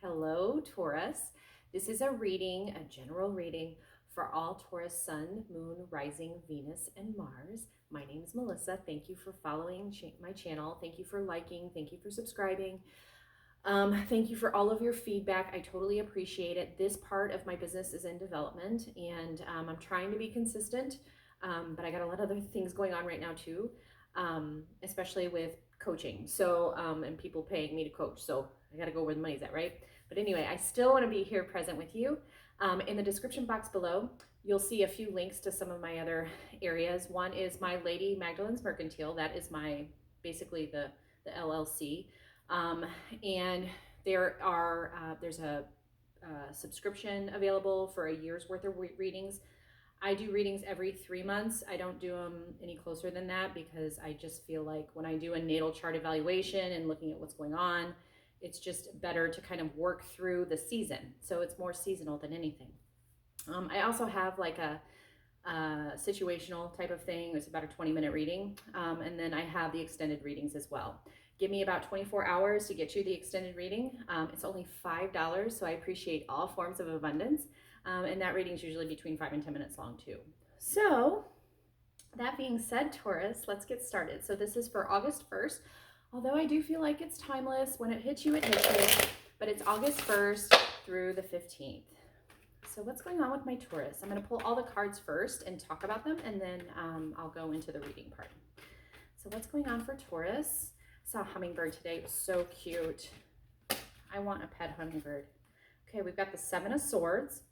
Hello, Taurus. This is a reading, a general reading for all Taurus Sun, Moon, Rising, Venus, and Mars. My name is Melissa. Thank you for following my channel. Thank you for liking. Thank you for subscribing. Thank you for all of your feedback. I totally appreciate it. This part of my business is in development, and I'm trying to be consistent, but I got a lot of other things going on right now too, especially with coaching. So, and people paying me to coach. So I got to go where the money's at, right? But anyway, I still want to be here present with you. In the description box below, you'll see a few links to some of my other areas. One is my Lady Magdalene's Mercantile. That is my, basically the LLC. And there's a subscription available for a year's worth of readings. I do readings every 3 months. I don't do them any closer than that because I just feel like when I do a natal chart evaluation and looking at what's going on, it's just better to kind of work through the season. So it's more seasonal than anything. I also have like a situational type of thing. It's about a 20-minute reading. And then I have the extended readings as well. Give me about 24 hours to get you the extended reading. It's only $5, so I appreciate all forms of abundance. And that reading is usually between 5 and 10 minutes long too. So that being said, Taurus, let's get started. So this is for August 1st. Although I do feel like it's timeless. When it hits you, it hits you. But it's August 1st through the 15th. So what's going on with my Taurus? I'm going to pull all the cards first and talk about them, and then I'll go into the reading part. So what's going on for Taurus? I saw a hummingbird today. It was so cute. I want a pet hummingbird. Okay, we've got the Seven of Swords.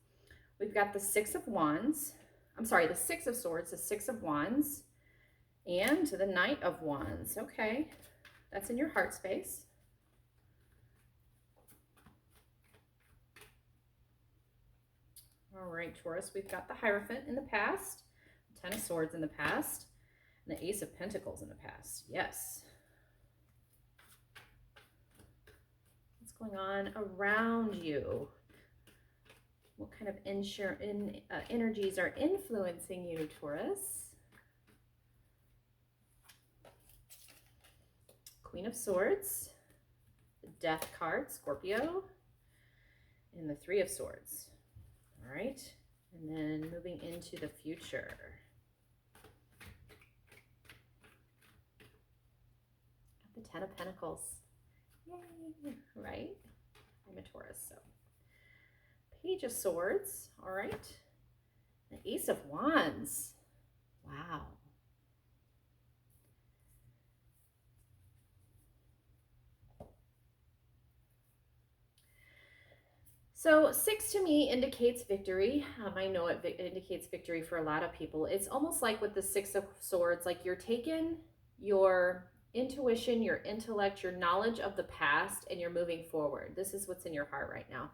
We've got the Six of Wands. I'm sorry, the Six of Swords, the Six of Wands, and the Knight of Wands. Okay. That's in your heart space. All right, Taurus, we've got the Hierophant in the past, the Ten of Swords in the past, and the Ace of Pentacles in the past. Yes. What's going on around you? What kind of energies are influencing you, Taurus? Queen of Swords, the Death card, Scorpio, and the Three of Swords. All right, and then moving into the future. Got the Ten of Pentacles. Yay, right? I'm a Taurus, so. Page of Swords, all right. The Ace of Wands. Wow. So 6 to me indicates victory. I know it indicates victory for a lot of people. It's almost like with the Six of Swords, like you're taking your intuition, your intellect, your knowledge of the past, and you're moving forward. This is what's in your heart right now.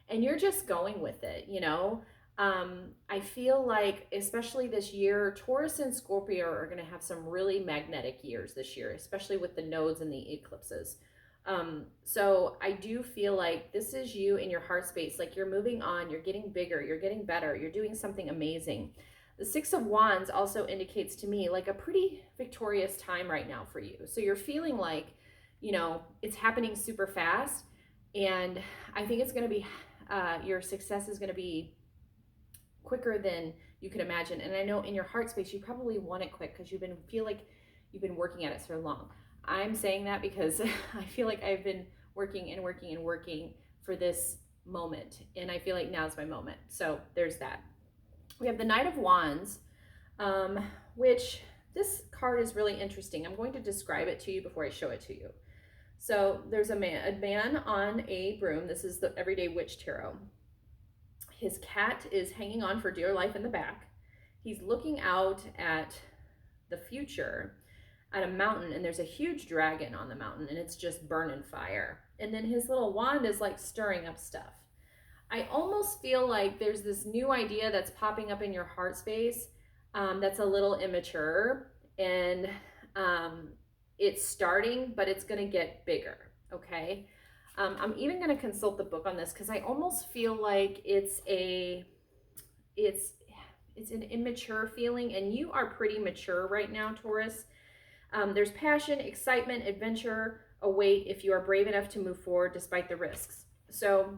And you're just going with it, you know. I feel like, especially this year, Taurus and Scorpio are going to have some really magnetic years this year, especially with the nodes and the eclipses. So I do feel like this is you in your heart space, like you're moving on, you're getting bigger, you're getting better, you're doing something amazing. The Six of Wands also indicates to me like a pretty victorious time right now for you. So you're feeling like, you know, it's happening super fast, and I think it's going to be, your success is going to be quicker than you can imagine. And I know in your heart space, you probably want it quick because feel like you've been working at it so long. I'm saying that because I feel like I've been working and working and working for this moment, and I feel like now's my moment. So there's that. We have the Knight of Wands, which this card is really interesting. I'm going to describe it to you before I show it to you. So there's a man on a broom. This is the Everyday Witch Tarot. His cat is hanging on for dear life in the back. He's looking out at the future at a mountain, and there's a huge dragon on the mountain, and it's just burning fire. And then his little wand is like stirring up stuff. I almost feel like there's this new idea that's popping up in your heart space that's a little immature, and it's starting, but it's going to get bigger. Okay. I'm even going to consult the book on this because I almost feel like it's an immature feeling, and you are pretty mature right now, Taurus. There's passion, excitement, adventure await if you are brave enough to move forward despite the risks. So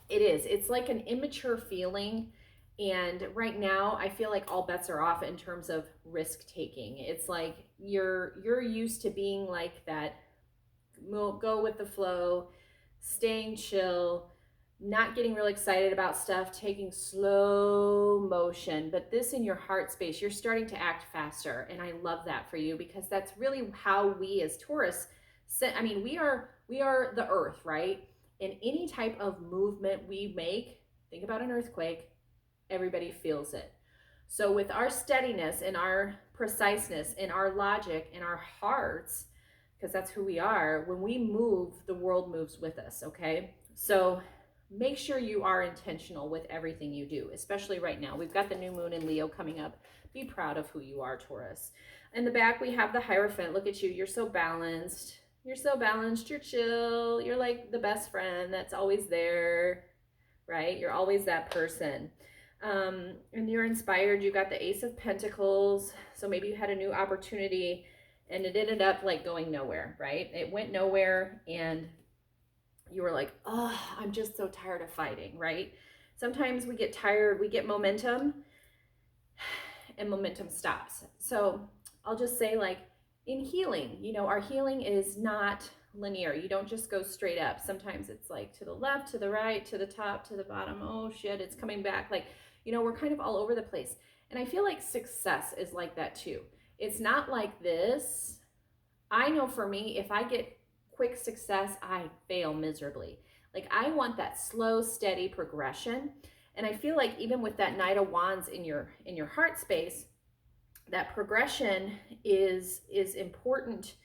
it's like an immature feeling. And right now I feel like all bets are off in terms of risk taking. It's like you're used to being like that, go with the flow, staying chill, not getting really excited about stuff, taking slow motion. But this, in your heart space, you're starting to act faster. And I love that for you, because that's really how we as Taurus, I mean, we are the earth, right? And any type of movement we make, think about an earthquake, everybody feels it. So with our steadiness and our preciseness and our logic and our hearts, because that's who we are, when we move, the world moves with us, okay? So make sure you are intentional with everything you do, especially right now. We've got the new moon in Leo coming up. Be proud of who you are, Taurus. In the back, we have the Hierophant. Look at you. You're so balanced. You're so balanced. You're chill. You're like the best friend that's always there, right? You're always that person. And you're inspired. You got the Ace of Pentacles. So maybe you had a new opportunity and it ended up like going nowhere, right? It went nowhere and you were like, oh, I'm just so tired of fighting, right? Sometimes we get tired, we get momentum and momentum stops. So I'll just say, like, in healing, our healing is not linear. You don't just go straight up. Sometimes it's like to the left, to the right, to the top, to the bottom. Oh shit, it's coming back. Like, we're kind of all over the place. And I feel like success is like that too. It's not like this. I know for me, if I get quick success, I fail miserably. Like, I want that slow, steady progression. And I feel like even with that Knight of Wands in your heart space, that progression is important.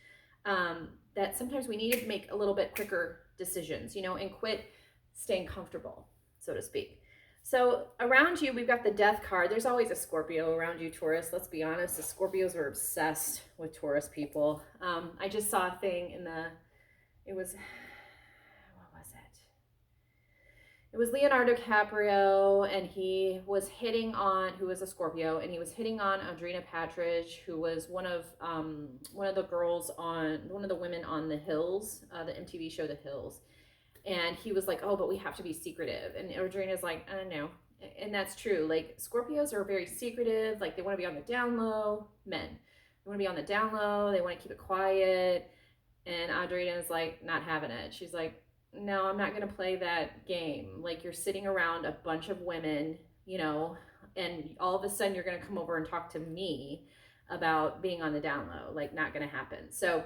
That sometimes we need to make a little bit quicker decisions, and quit staying comfortable, so to speak. So around you, we've got the Death card. There's always a Scorpio around you, Taurus. Let's be honest. The Scorpios are obsessed with Taurus people. I just saw a thing what was it? It was Leonardo DiCaprio, and he was who was a Scorpio, and he was hitting on Audrina Patridge, who was one of the women on The Hills, the MTV show The Hills. And he was like, oh, but we have to be secretive. And Audrina's like, I don't know. And that's true. Like, Scorpios are very secretive. Like, they want to be on the down low. Men, they want to be on the down low. They want to keep it quiet. And Audrina's like, not having it. She's like, no, I'm not going to play that game. Like, you're sitting around a bunch of women, and all of a sudden you're going to come over and talk to me about being on the down low. Like, not going to happen. So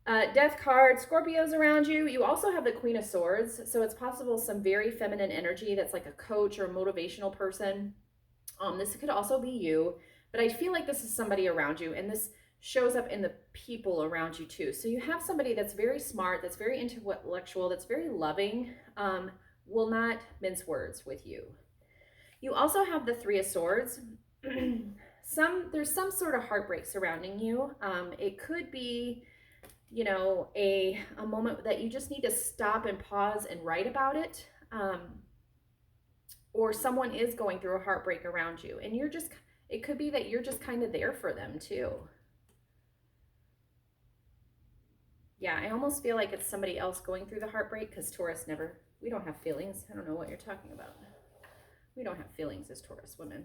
Death card, Scorpios around you. You also have the Queen of Swords. So it's possible some very feminine energy that's like a coach or a motivational person. This could also be you, but I feel like this is somebody around you, and this shows up in the people around you too. So you have somebody that's very smart, that's very intellectual, that's very loving, will not mince words with you. You also have the Three of Swords. There's some sort of heartbreak surrounding you. It could be, a moment that you just need to stop and pause and write about it. Or someone is going through a heartbreak around you, and it could be that you're just kind of there for them too. Yeah, I almost feel like it's somebody else going through the heartbreak, because Taurus we don't have feelings. I don't know what you're talking about. We don't have feelings as Taurus women.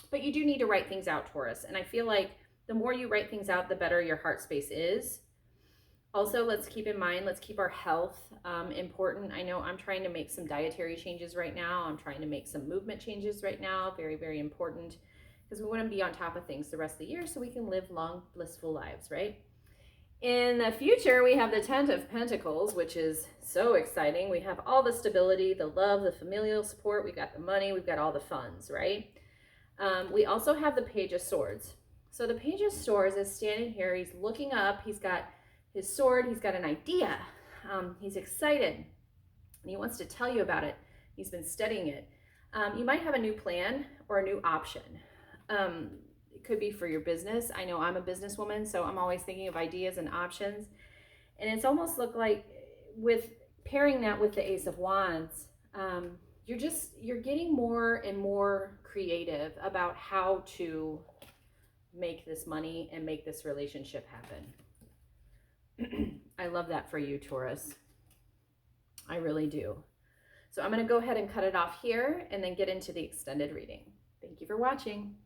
But you do need to write things out, Taurus. And I feel like the more you write things out, the better your heart space is. Also, let's keep in mind, let's keep our health important. I know I'm trying to make some dietary changes right now. I'm trying to make some movement changes right now. Very, very important, because we want to be on top of things the rest of the year so we can live long, blissful lives, right? In the future, we have the Ten of Pentacles, which is so exciting. We have all the stability, the love, the familial support. We've got the money. We've got all the funds, right? We also have the Page of Swords. So the Page of Swords is standing here. He's looking up. He's got his sword. He's got an idea. He's excited, and he wants to tell you about it. He's been studying it. You might have a new plan or a new option. It could be for your business. I know I'm a businesswoman, so I'm always thinking of ideas and options. And it's almost look like, with pairing that with the Ace of Wands, you're getting more and more creative about how to make this money and make this relationship happen. I love that for you, Taurus. I really do. So I'm going to go ahead and cut it off here and then get into the extended reading. Thank you for watching.